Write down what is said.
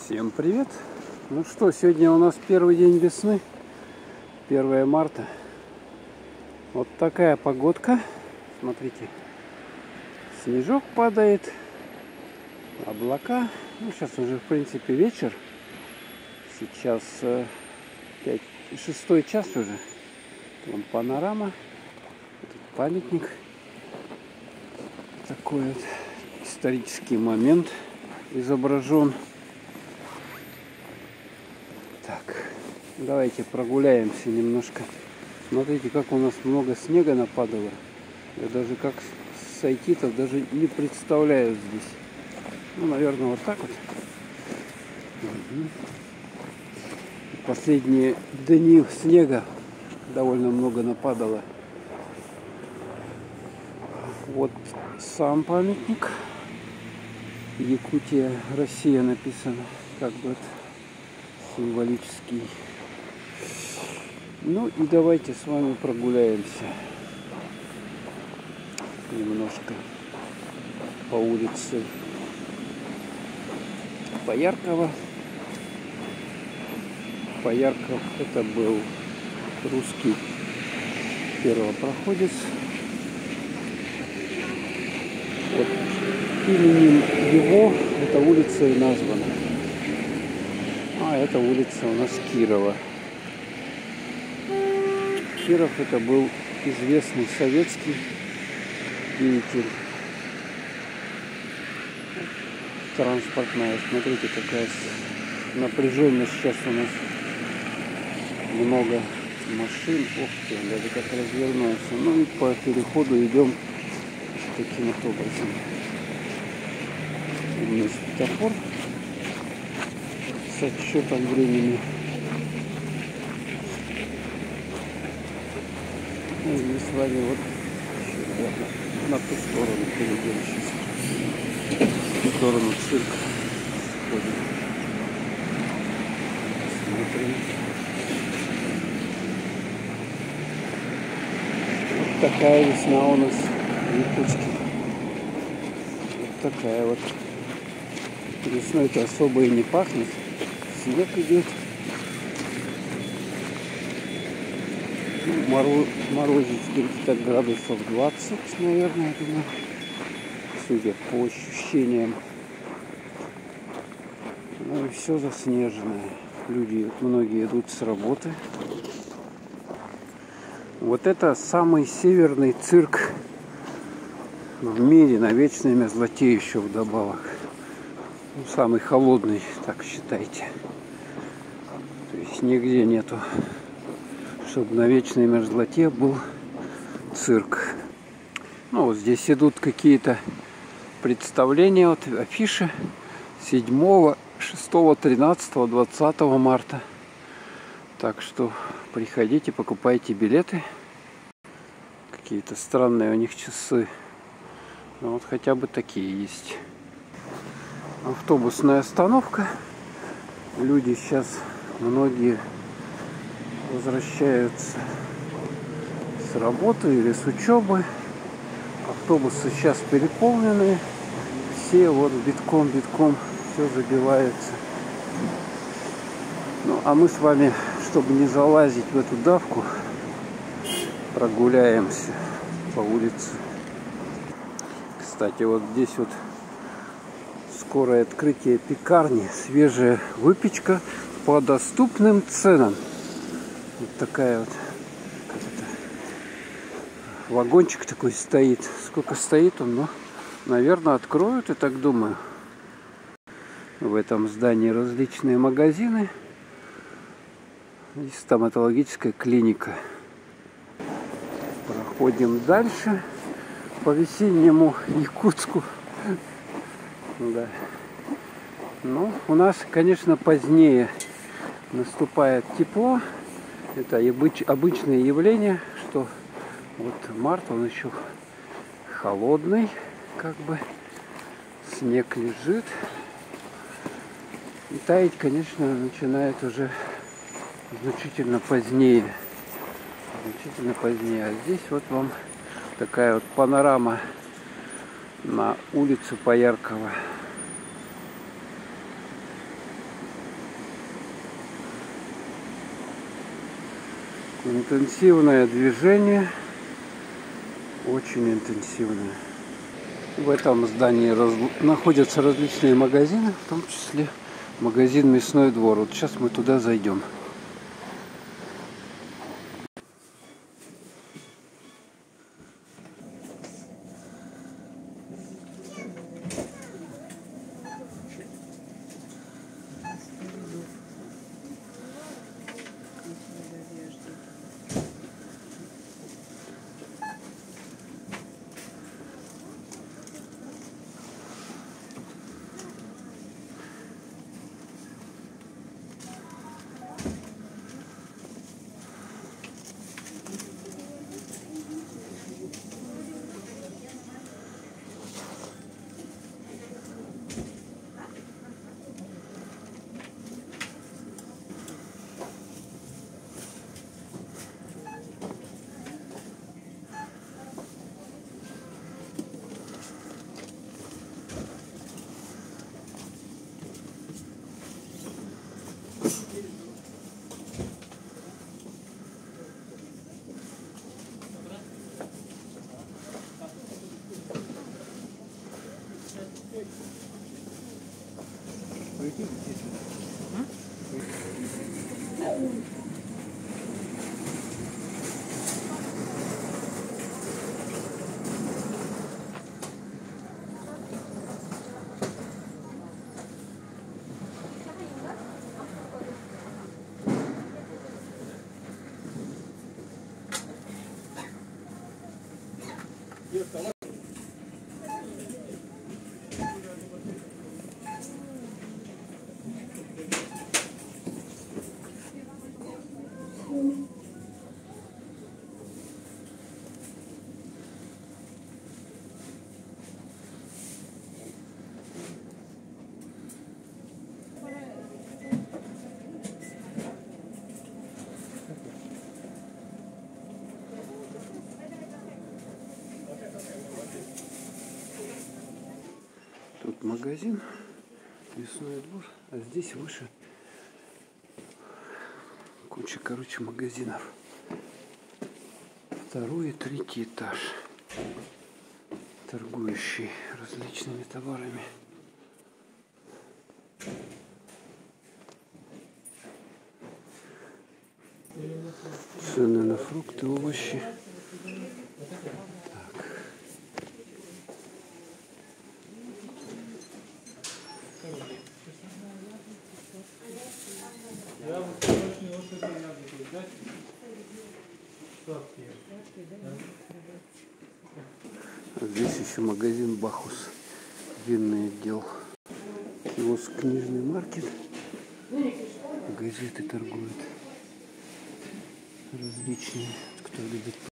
Всем привет! Ну что, сегодня у нас первый день весны, 1 марта. Вот такая погодка. Смотрите, снежок падает, облака. Ну, сейчас уже, в принципе, вечер. Сейчас 6 час уже. Вон панорама. Тут памятник. Такой вот исторический момент изображен. Так, давайте прогуляемся немножко. Смотрите, как у нас много снега нападало. Я даже как сойти-то даже не представляю здесь. Ну, наверное, вот так вот. Последние дни снега довольно много нападало. Вот сам памятник. Якутия, Россия написано. Как бы это символический. Ну и давайте с вами прогуляемся немножко по улице Пояркова. Поярков — это был русский первопроходец. Вот именем его эта улица и названа. А это улица у нас Кирова. Киров — это был известный советский деятель. Транспортная. Смотрите, какая напряженность сейчас у нас. Много машин. Ох ты, даже как развернулся. Ну и по переходу идем таким вот образом. У нас светофор с отсчетом времени. И мы с вами вот на ту сторону перейдем сейчас. В сторону цирка сходим. Смотрим. Вот такая весна у нас в Якутске. Вот такая вот. Весной-то особо и не пахнет. Снег идет. Морозит где-то градусов 20, наверное, я думаю, судя по ощущениям. Ну и все заснеженное. Люди, многие идут с работы. Вот это самый северный цирк в мире, на вечной мерзлоте еще вдобавок. Ну, самый холодный, так считайте. То есть нигде нету, чтобы на вечной мерзлоте был цирк. Ну, вот здесь идут какие-то представления, вот афиши 7, 6, 13, 20 марта. Так что приходите, покупайте билеты. Какие-то странные у них часы. Но вот хотя бы такие есть. Автобусная остановка. Люди сейчас многие возвращаются с работы или с учебы. Автобусы сейчас переполнены. Все вот битком все забивается. Ну, а мы с вами, чтобы не залазить в эту давку, прогуляемся по улице. Кстати, вот здесь вот скорое открытие пекарни. Свежая выпечка по доступным ценам. Вот такая вот, как это, вагончик такой стоит. Сколько стоит он, ну, наверное, откроют, я так думаю. В этом здании различные магазины и стоматологическая клиника. Проходим дальше по весеннему Якутску. Да. Ну, у нас, конечно, позднее наступает тепло. Это обычное явление, что вот март, он еще холодный, как бы снег лежит. И таять, конечно, начинает уже значительно позднее. А здесь вот вам такая вот панорама на улицу Пояркова. Интенсивное движение, очень интенсивное. В этом здании находятся различные магазины, в том числе магазин «Мясной двор». Вот сейчас мы туда зайдем. Тут магазин, «Мясной двор», а здесь выше куча, короче, магазинов. Второй и третий этаж, торгующий различными товарами. Цены на фрукты, овощи. А здесь еще магазин «Бахус», винный отдел. Киоск «Книжный маркет». Газеты торгуют различные, кто любит